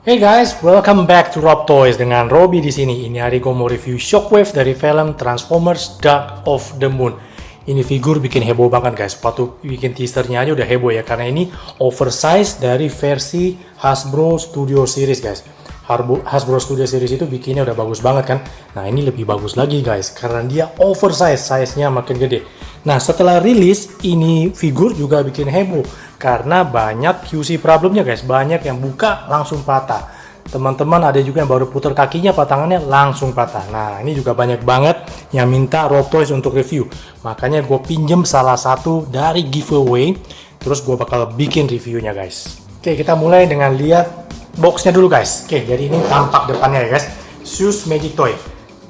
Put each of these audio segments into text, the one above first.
Hey guys, welcome back to Rob Toys dengan Robby di sini. Ini hari gue mau review Shockwave dari film Transformers Dark of the Moon. Ini figur bikin heboh banget guys. Waktu bikin teasernya aja udah heboh ya, karena ini oversize dari versi Hasbro Studio Series guys. Hasbro Studio Series itu bikinnya udah bagus banget kan. Nah ini lebih bagus lagi guys, karena dia oversize, size-nya makin gede. Nah setelah rilis, ini figur juga bikin heboh karena banyak QC problemnya guys. Banyak yang buka langsung patah. Teman-teman ada juga yang baru putar kakinya, patangannya langsung patah. Nah ini juga banyak banget yang minta Rob Toys untuk review. Makanya gue pinjem salah satu dari giveaway. Terus gue bakal bikin reviewnya guys. Oke, kita mulai dengan lihat boxnya dulu guys. Oke, jadi ini tampak depannya ya guys. Zeus Magic Toy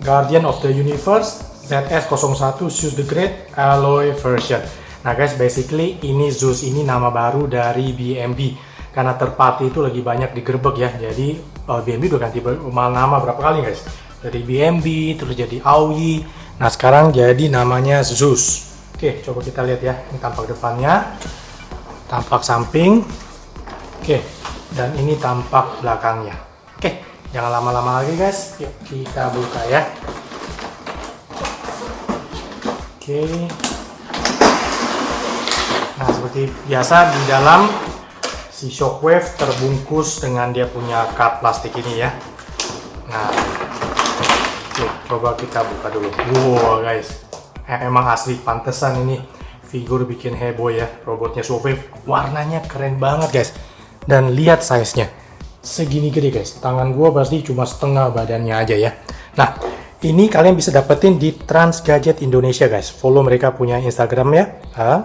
Guardian of the Universe ZS01 Zeus the Great Alloy Version. Nah guys, basically ini Zeus ini nama baru dari BMB. Karena third party itu lagi banyak digerebek ya. Jadi BMB udah ganti nama berapa kali guys. Dari BMB, terus jadi Aoi. Nah sekarang jadi namanya Zeus. Oke, coba kita lihat ya. Ini tampak depannya, tampak samping. Oke, dan ini tampak belakangnya. Oke, jangan lama-lama lagi guys. Yuk kita buka ya. Oke. Nah seperti biasa di dalam si Shockwave terbungkus dengan dia punya kap plastik ini ya. Nah, oke, coba kita buka dulu. Wow guys, emang asli pantesan ini figur bikin heboh ya. Robotnya Shockwave warnanya keren banget guys. Dan lihat size-nya, segini gede guys. Tangan gua pasti cuma setengah badannya aja ya. Nah, ini kalian bisa dapetin di Trans Gadget Indonesia guys. Follow mereka punya Instagram ya.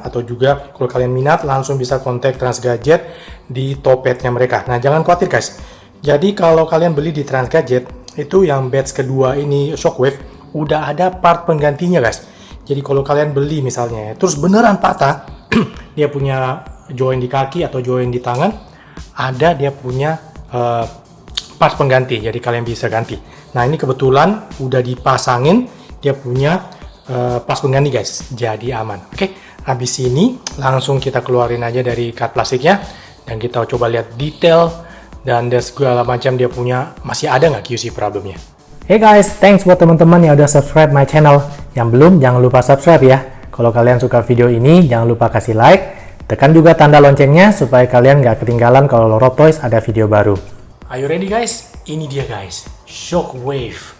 Atau juga kalau kalian minat langsung bisa kontak Trans Gadget di Topetnya mereka. Nah jangan khawatir guys. Jadi kalau kalian beli di Trans Gadget, itu yang batch kedua ini Shockwave, udah ada part penggantinya guys. Jadi kalau kalian beli misalnya, terus beneran patah, dia punya join di kaki atau join di tangan, ada dia punya part pengganti, jadi kalian bisa ganti. Nah ini kebetulan udah dipasangin, dia punya pas pengganti guys, jadi aman. Oke, habis ini langsung kita keluarin aja dari kart plastiknya dan kita coba lihat detail dan segala macam dia punya, masih ada nggak QC problemnya. Hey guys, thanks buat teman-teman yang udah subscribe my channel. Yang belum jangan lupa subscribe ya. Kalau kalian suka video ini jangan lupa kasih like, tekan juga tanda loncengnya supaya kalian nggak ketinggalan kalau Rob Toys ada video baru. Are you ready guys? Ini dia guys, Shockwave.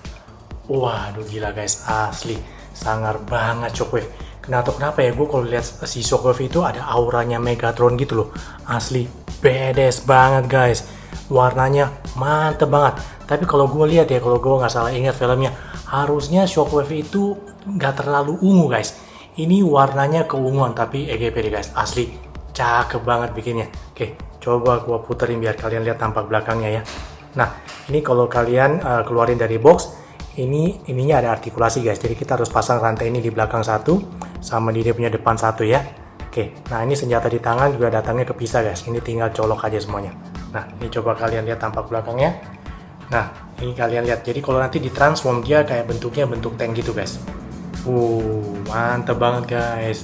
Waduh gila guys, asli sangar banget Shockwave. Kenapa ya, gue kalau lihat si Shockwave itu ada auranya Megatron gitu loh. Asli badass banget guys. Warnanya mantep banget. Tapi kalau gue lihat ya, kalau gue nggak salah ingat filmnya, harusnya Shockwave itu nggak terlalu ungu guys. Ini warnanya keunguan tapi EGP guys, asli cakep banget bikinnya. Oke, coba gua puterin biar kalian lihat tampak belakangnya ya. Nah, ini kalau kalian keluarin dari box, ininya ada artikulasi guys. Jadi kita harus pasang rantai ini di belakang satu, sama di dia punya depan satu ya. Oke, nah ini senjata di tangan juga datangnya kepisah guys. Ini tinggal colok aja semuanya. Nah, ini coba kalian lihat tampak belakangnya. Nah, ini kalian lihat. Jadi kalau nanti ditransform dia kayak bentuknya bentuk tank gitu guys. Mantep banget guys.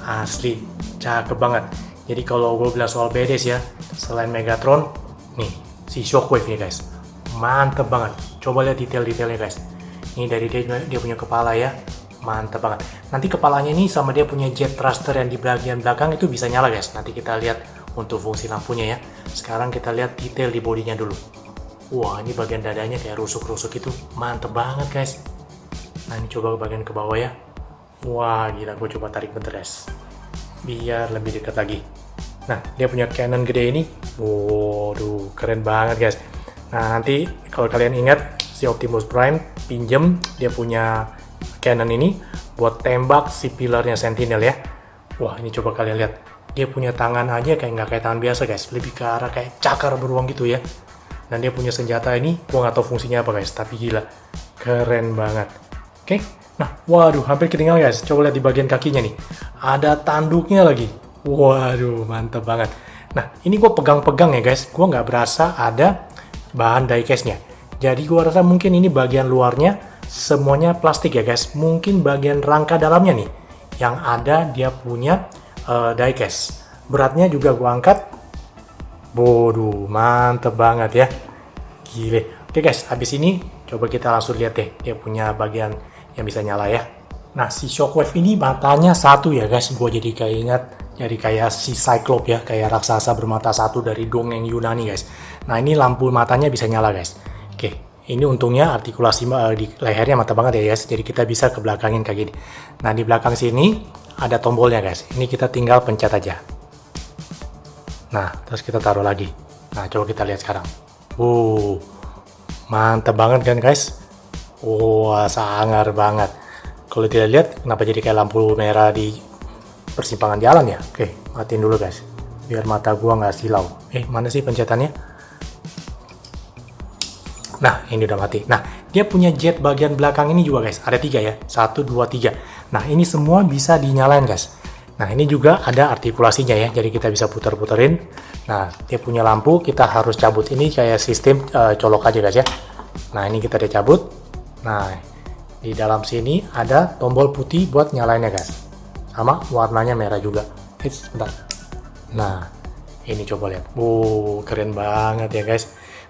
Asli, cakep banget. Jadi kalau gue bilang soal badass ya, selain Megatron, nih si Shockwave nih guys, mantep banget. Coba lihat detail-detailnya guys. Ini dari dia punya kepala ya, mantep banget. Nanti kepalanya ini sama dia punya jet thruster yang di bagian belakang itu bisa nyala guys. Nanti kita lihat untuk fungsi lampunya ya. Sekarang kita lihat detail di bodinya dulu. Wah ini bagian dadanya kayak rusuk-rusuk itu, mantep banget guys. Nah ini coba bagian ke bawah ya. Wah gila, gue coba tarik bentar guys, biar lebih dekat lagi. Nah dia punya cannon gede ini. Waduh keren banget guys. Nah nanti kalau kalian ingat si Optimus Prime pinjem dia punya cannon ini buat tembak si pilarnya Sentinel ya. Wah ini coba kalian lihat, dia punya tangan aja kayak nggak kayak tangan biasa guys, lebih ke arah kayak cakar beruang gitu ya. Dan dia punya senjata ini, gua nggak tahu fungsinya apa guys, tapi gila keren banget. Oke, nah waduh hampir ketinggalan guys. Coba lihat di bagian kakinya nih, ada tanduknya lagi. Waduh mantep banget. Nah ini gue pegang-pegang ya guys, gue nggak berasa ada bahan diecast-nya. Jadi gue rasa mungkin ini bagian luarnya semuanya plastik ya guys. Mungkin bagian rangka dalamnya nih yang ada dia punya diecast. Beratnya juga gue angkat. Waduh mantep banget ya. Gile. Oke guys, habis ini coba kita langsung lihat deh dia punya bagian yang bisa nyala ya. Nah, si Shockwave ini matanya satu ya guys. Gue jadi kayak ingat, jadi kayak si Cyclops ya, kayak raksasa bermata satu dari dongeng Yunani guys. Nah, ini lampu matanya bisa nyala guys. Oke, ini untungnya artikulasi di lehernya mantap banget ya guys. Jadi kita bisa ke belakangin kayak gini. Nah, di belakang sini ada tombolnya guys. Ini kita tinggal pencet aja. Nah, terus kita taruh lagi. Nah, coba kita lihat sekarang. Mantap banget kan guys. Sangar banget. Kalau tidak lihat, kenapa jadi kayak lampu merah di persimpangan jalan ya? Oke, matiin dulu guys. Biar mata gua nggak silau. Mana sih pencetannya? Nah, ini udah mati. Nah, dia punya jet bagian belakang ini juga guys. Ada 3 ya. 1, 2, 3. Nah, ini semua bisa dinyalain guys. Nah, ini juga ada artikulasinya ya. Jadi kita bisa putar-puterin. Nah, dia punya lampu. Kita harus cabut. Ini kayak sistem colok aja guys ya. Nah, ini kita udah cabut. Nah, di dalam sini ada tombol putih buat nyalainnya guys. Sama warnanya merah juga. Bentar. Nah, ini coba lihat. Keren banget ya guys.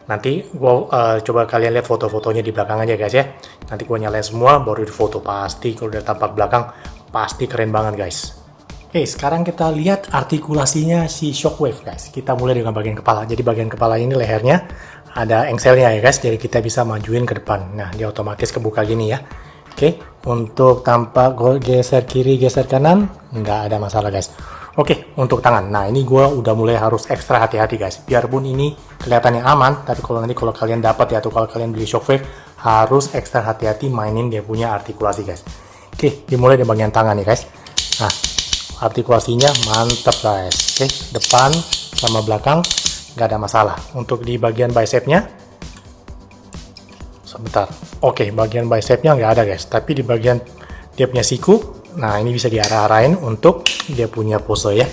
Nanti gua coba kalian lihat foto-fotonya di belakang aja guys ya. Nanti gua nyalain semua baru di foto, pasti kalau udah tampak belakang pasti keren banget guys. Oke, sekarang kita lihat artikulasinya si Shockwave guys. Kita mulai dengan bagian kepala. Jadi bagian kepala ini lehernya ada engselnya ya guys. Jadi kita bisa majuin ke depan. Nah, dia otomatis kebuka gini ya. Oke, untuk tampak geser kiri, geser kanan nggak ada masalah guys. Oke, untuk tangan. Nah, ini gue udah mulai harus ekstra hati-hati guys. Biarpun ini kelihatannya aman, tapi kalau kalian dapat ya, atau kalau kalian beli Shockwave, harus ekstra hati-hati mainin dia punya artikulasi guys. Oke, dimulai di bagian tangan nih guys. Nah, artikulasinya mantap guys. Oke, depan sama belakang nggak ada masalah. Untuk di bagian bicepnya, sebentar. Oke, bagian bicepnya nggak ada guys. Tapi di bagian dia punya siku, nah ini bisa diarah-arahin untuk dia punya pose ya.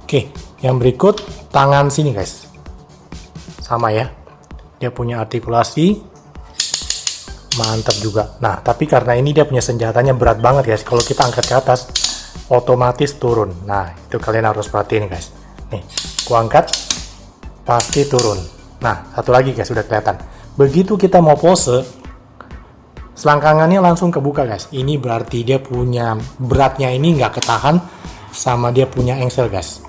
Oke, yang berikut tangan sini guys. Sama ya. Dia punya artikulasi. Mantap juga. Nah, tapi karena ini dia punya senjatanya berat banget guys. Kalau kita angkat ke atas, otomatis turun. Nah, itu kalian harus perhatiin guys. Nih, gua angkat, pasti turun. Nah, satu lagi guys, sudah kelihatan. Begitu kita mau pose, selangkangannya langsung kebuka guys. Ini berarti dia punya beratnya ini nggak ketahan sama dia punya engsel guys.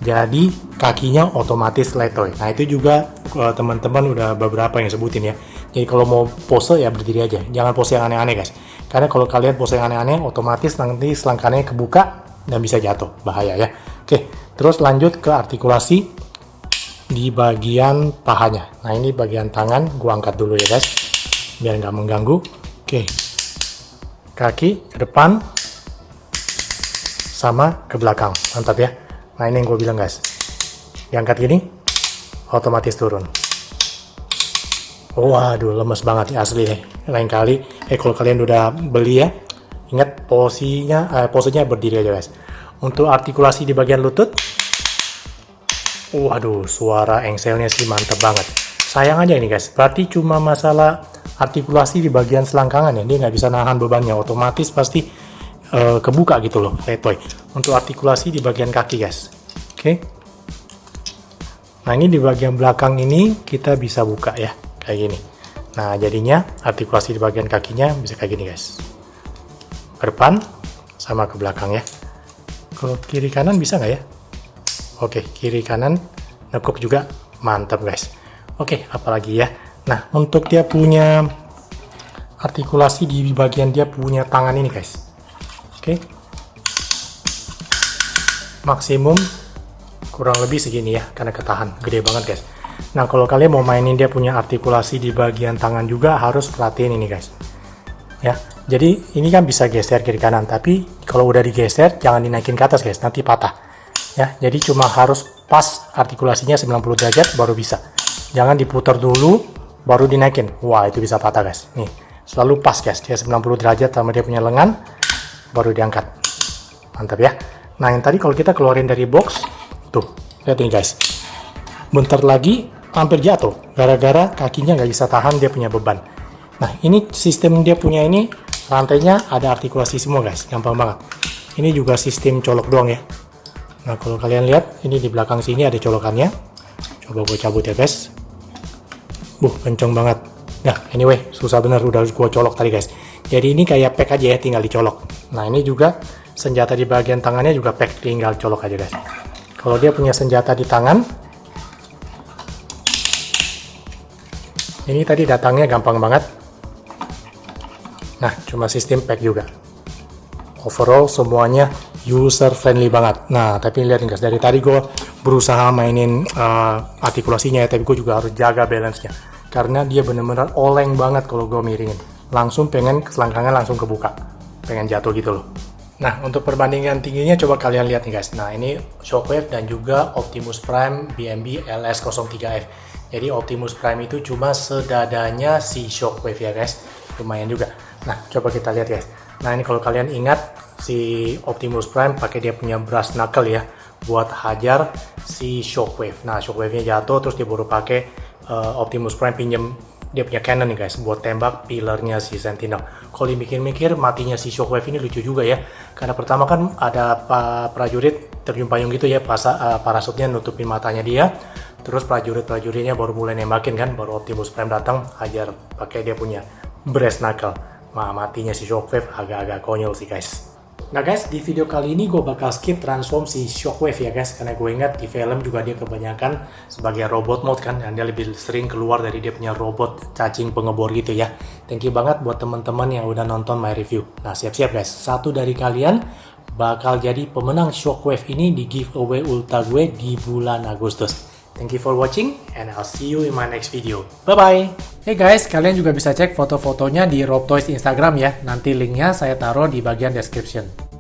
Jadi kakinya otomatis letoy. Nah, itu juga teman-teman udah beberapa yang sebutin ya. Jadi kalau mau pose ya berdiri aja. Jangan pose yang aneh-aneh guys. Karena kalau kalian pose yang aneh-aneh, otomatis nanti selangkangannya kebuka dan bisa jatuh. Bahaya ya. Oke, terus lanjut ke artikulasi di bagian pahanya. Nah, ini bagian tangan. Gua angkat dulu ya guys. Biar nggak mengganggu. Oke, kaki ke depan sama ke belakang, mantap ya. Nah, ini yang gue bilang guys, diangkat gini otomatis turun. Waduh, lemes banget ya asli deh. Lain kali kalau kalian udah beli ya, ingat posenya berdiri aja guys. Untuk artikulasi di bagian lutut, waduh, suara engselnya sih mantap banget. Sayang aja ini guys, berarti cuma masalah artikulasi di bagian selangkangan ya, dia nggak bisa nahan bebannya, otomatis pasti kebuka gitu loh, letoy. Untuk artikulasi di bagian kaki guys. Oke. Nah, ini di bagian belakang ini kita bisa buka ya, kayak gini. Nah, jadinya artikulasi di bagian kakinya bisa kayak gini guys. Ke depan sama ke belakang ya. Kalau kiri kanan bisa nggak ya? Oke, kiri kanan nekuk juga, mantap guys. Oke, apalagi ya. Nah, untuk dia punya artikulasi di bagian dia punya tangan ini guys. Oke. Maksimum kurang lebih segini ya, karena ketahan. Gede banget guys. Nah, kalau kalian mau mainin dia punya artikulasi di bagian tangan juga harus perhatiin ini guys. Ya, jadi ini kan bisa geser kiri kanan, tapi kalau udah digeser jangan dinaikin ke atas guys, nanti patah. Ya, jadi cuma harus pas artikulasinya 90 derajat baru bisa. Jangan diputar dulu baru dinaikin. Wah, itu bisa patah guys. Nih, selalu pas guys. Dia 90 derajat sama dia punya lengan baru diangkat. Mantap ya. Nah, yang tadi kalau kita keluarin dari box, tuh, lihat nih guys. Bentar lagi hampir jatuh gara-gara kakinya nggak bisa tahan, dia punya beban. Nah, ini sistem dia punya ini rantainya ada artikulasi semua guys, gampang banget. Ini juga sistem colok doang ya. Nah, kalau kalian lihat ini di belakang sini ada colokannya. Coba gue cabut ya guys. Kenceng banget. Nah, anyway, susah bener udah gua colok tadi guys. Jadi ini kayak pack aja ya, tinggal dicolok. Nah, ini juga senjata di bagian tangannya juga pack, tinggal colok aja guys. Kalau dia punya senjata di tangan, ini tadi datangnya gampang banget. Nah, cuma sistem pack juga. Overall semuanya user friendly banget. Nah, tapi lihat guys, dari tadi gue berusaha mainin artikulasinya ya, tapi gue juga harus jaga balance-nya. Karena dia bener-bener oleng banget kalau gue miringin. Langsung pengen selangkangan langsung kebuka. Pengen jatuh gitu loh. Nah, untuk perbandingan tingginya coba kalian lihat nih guys. Nah, ini Shockwave dan juga Optimus Prime BMB LS03F. Jadi Optimus Prime itu cuma sedadanya si Shockwave ya guys. Lumayan juga. Nah, coba kita lihat guys. Nah, ini kalau kalian ingat si Optimus Prime pakai dia punya brass knuckle ya buat hajar si Shockwave. Nah, Shockwave-nya jatuh terus dia baru pakai Optimus Prime pinjem dia punya cannon nih guys buat tembak pilarnya si Sentinel. Kalau dimikir-mikir matinya si Shockwave ini lucu juga ya. Karena pertama kan ada prajurit terjun payung gitu ya, parasutnya nutupin matanya dia. Terus prajuritnya baru mulai nembakin kan, baru Optimus Prime datang hajar pakai dia punya brass knuckle. Nah, matinya si Shockwave agak-agak konyol sih guys. Nah guys, di video kali ini gue bakal skip transform si Shockwave ya guys. Karena gue ingat di film juga dia kebanyakan sebagai robot mode kan. Dan dia lebih sering keluar dari dia punya robot cacing pengebor gitu ya. Thank you banget buat teman-teman yang udah nonton my review. Nah siap-siap guys, satu dari kalian bakal jadi pemenang Shockwave ini di giveaway ulta gue di bulan Agustus. Thank you for watching and I'll see you in my next video. Bye-bye! Hey guys, kalian juga bisa cek foto-fotonya di Rob Toys Instagram ya. Nanti linknya saya taruh di bagian description.